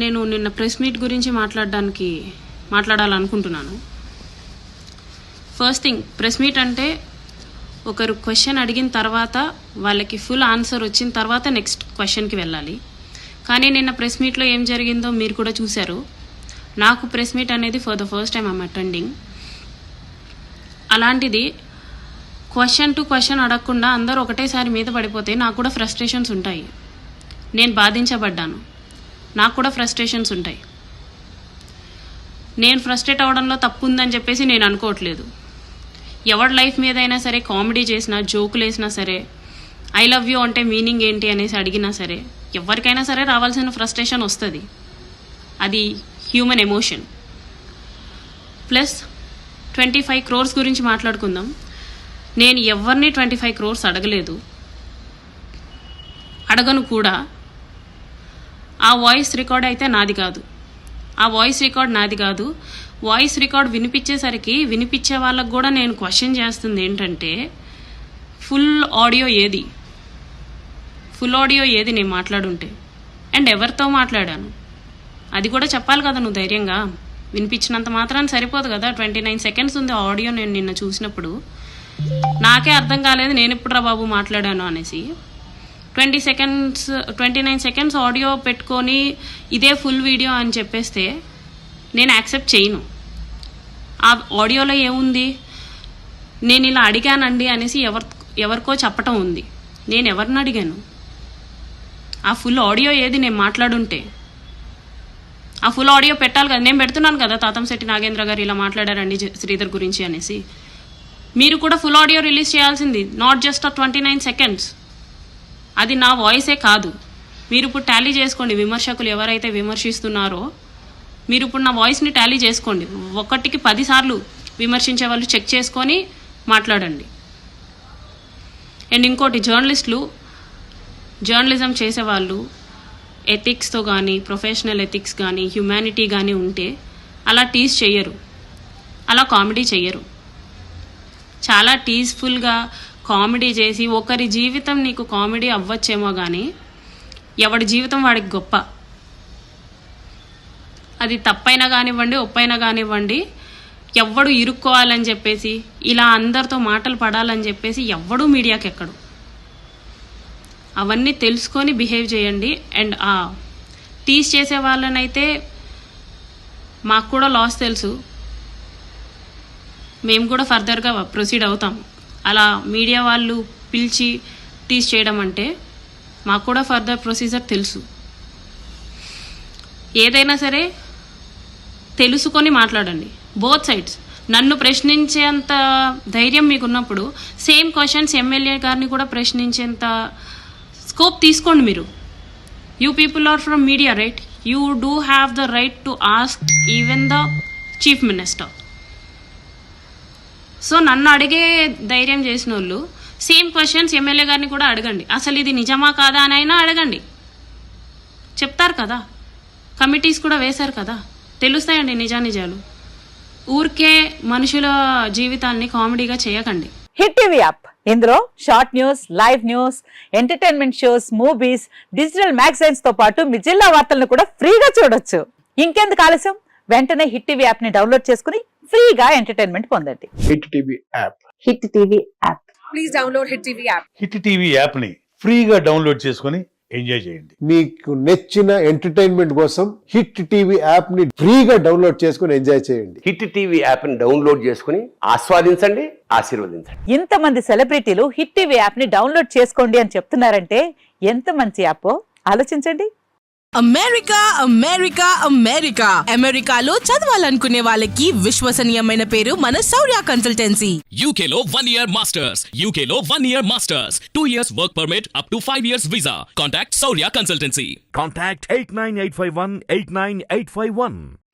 నేను నిన్న press meet గురించి మాట్లాడాలనుకుంటున్నాను. ఫస్ట్ థింగ్, ప్రెస్ మీట్ అంటే ఒకరు క్వశ్చన్ అడిగిన తర్వాత వాళ్ళకి ఫుల్ ఆన్సర్ వచ్చిన తర్వాత నెక్స్ట్ క్వశ్చన్కి వెళ్ళాలి. కానీ నిన్న ప్రెస్ మీట్లో ఏం జరిగిందో మీరు కూడా చూశారు. నాకు ప్రెస్ మీట్ అనేది for the first time I'm attending. అలాంటిది క్వశ్చన్ టు క్వశ్చన్ అడగకుండా అందరూ ఒకటేసారి మీద పడిపోతే నాకు కూడా ఫ్రస్ట్రేషన్స్ ఉంటాయి. నేను బాధించబడ్డాను, నాకు కూడా ఫ్రస్ట్రేషన్స్ ఉంటాయి. నేను ఫ్రస్ట్రేట్ అవ్వడంలో తప్పు ఉందని చెప్పేసి నేను అనుకోవట్లేదు. ఎవరి లైఫ్ మీద అయినా సరే కామెడీ చేసినా, జోకులు వేసినా సరే, ఐ లవ్ యూ అంటే మీనింగ్ ఏంటి అనేసి అడిగినా సరే, ఎవరికైనా సరే రావాల్సిన ఫ్రస్ట్రేషన్ వస్తుంది. అది హ్యూమన్ ఎమోషన్. ప్లస్ 25 crores గురించి మాట్లాడుకుందాం. నేను ఎవరిని 25 crores అడగలేదు, అడగను కూడా. ఆ వాయిస్ రికార్డ్ అయితే నాది కాదు, వాయిస్ రికార్డ్ వినిపించేసరికి వినిపించే వాళ్ళకు కూడా నేను క్వశ్చన్ చేస్తుంది ఏంటంటే, ఫుల్ ఆడియో ఏది నేను మాట్లాడుంటే, అండ్ ఎవరితో మాట్లాడాను అది కూడా చెప్పాలి కదా. నువ్వు ధైర్యంగా వినిపించినంత మాత్రాన్ని సరిపోదు కదా. 29 seconds ఉంది ఆడియో. నేను నిన్న చూసినప్పుడు నాకే అర్థం కాలేదు నేను ఎప్పుడురా బాబు మాట్లాడాను అనేసి. 29 seconds ఆడియో పెట్టుకొని ఇదే ఫుల్ వీడియో అని చెప్పేస్తే నేను యాక్సెప్ట్ చేయను. ఆ ఆడియోలో ఏముంది, నేను ఇలా అడిగానండి అనేసి ఎవరికో చెప్పటం ఉంది. నేను ఎవరిని అడిగాను? ఆ ఫుల్ ఆడియో ఏది నేను మాట్లాడుంటే ఆ ఫుల్ ఆడియో పెట్టాలి కదా. నేను పెడుతున్నాను కదా, తాతంశెట్టి నాగేంద్ర గారు ఇలా మాట్లాడారండి శ్రీధర్ గురించి అనేసి. మీరు కూడా ఫుల్ ఆడియో రిలీజ్ చేయాల్సింది, నాట్ జస్ట్ 29 seconds. అది నా వాయిసే కాదు. మీరు ఇప్పుడు టాలీ చేసుకోండి, విమర్శకులు ఎవరైతే విమర్శిస్తున్నారో మీరు ఇప్పుడు నా వాయిస్ని టాలీ చేసుకోండి. 1కి 10 సార్లు విమర్శించే వాళ్ళు చెక్ చేసుకొని మాట్లాడండి. అండ్ ఇంకోటి, జర్నలిజం చేసేవాళ్ళు ఎథిక్స్తో కానీ, ప్రొఫెషనల్ ఎథిక్స్ కానీ, హ్యుమానిటీ కానీ ఉంటే అలా టీజ్ చెయ్యరు, అలా కామెడీ చెయ్యరు. చాలా టీజ్ఫుల్గా కామెడీ చేసి, ఒకరి జీవితం నీకు కామెడీ అవ్వచ్చేమో కానీ ఎవడి జీవితం వాడికి గొప్ప. అది తప్పైనా కానివ్వండి, ఒప్పైనా కానివ్వండి, ఎవ్వడు ఇరుక్కోవాలని చెప్పేసి, ఇలా అందరితో మాటలు పడాలని చెప్పేసి ఎవ్వడూ మీడియాకి ఎక్కడు. అవన్నీ తెలుసుకొని బిహేవ్ చేయండి. అండ్ టీజ్ చేసే వాళ్ళనైతే మాకు కూడా లాస్ తెలుసు, మేము కూడా ఫర్దర్గా ప్రొసీడ్ అవుతాం. అలా మీడియా వాళ్ళు పిలిచి టీజ్ చేయడం అంటే మాకు కూడా ఫర్దర్ ప్రొసీజర్ తెలుసు. ఏదైనా సరే తెలుసుకొని మాట్లాడండి, బోత్ సైడ్స్. నన్ను ప్రశ్నించేంత ధైర్యం మీకున్నప్పుడు సేమ్ క్వశ్చన్స్ ఎమ్మెల్యే గారిని కూడా ప్రశ్నించేంత స్కోప్ తీసుకోండి మీరు. You people are from media, right? You do have the right to ask even the chief minister. So నన్ను అడిగే ధైర్యం చేసిన వాళ్ళు సేమ్ క్వశ్చన్స్ ఎమ్మెల్యే గారిని కూడా అడగండి. అసలు ఇది నిజమా కాదా అని అయినా అడగండి, చెప్తారు కదా. కమిటీస్ కూడా వేశారు కదా, తెలుస్తాయండి నిజానిజాలు. ఊరికే మనుషుల జీవితాన్ని కామెడీగా చేయకండి. హిట్ టీవీ యాప్, ఇందులో short news, live news, entertainment shows, movies, digital magazines తో పాటు మీ జిల్లా వార్తలను కూడా ఫ్రీగా చూడొచ్చు. ఇంకెందుకు ఆలస్యం, వెంటనే హిట్ టీవీ యాప్ ని డౌన్లోడ్ చేసుకుని ఫ్రీగా ఎంటర్టైన్మెంట్ పొందండి. Hit TV app, hit TV app, please download hit TV app. Hit TV app ని ఫ్రీగా డౌన్లోడ్ చేసుకుని ఎంజాయ్ చేయండి. మీకు నచ్చిన ఎంటర్టైన్మెంట్ కోసం హిట్ టీవీ యాప్ ని ఫ్రీగా డౌన్లోడ్ చేసుకుని ఎంజాయ్ చేయండి. హిట్ టీవీ యాప్ ని డౌన్లోడ్ చేసుకుని ఆస్వాదించండి, ఆశీర్వదించండి. ఇంతమంది సెలబ్రిటీలు హిట్ టీవీ యాప్ ని డౌన్లోడ్ చేసుకోండి అని చెప్తున్నారంటే ఎంత మంచి యాప్ ఆలోచించండి. అమెరికాలో చదవాలనుకునే వాళ్ళకి విశ్వసనీయమైన పేరు మన శౌర్య కన్సల్టెన్సీ. UK లో 1 year masters, 2 years work permit up to 5 years visa. Contact Saurya Consultancy. Contact 89851 89851.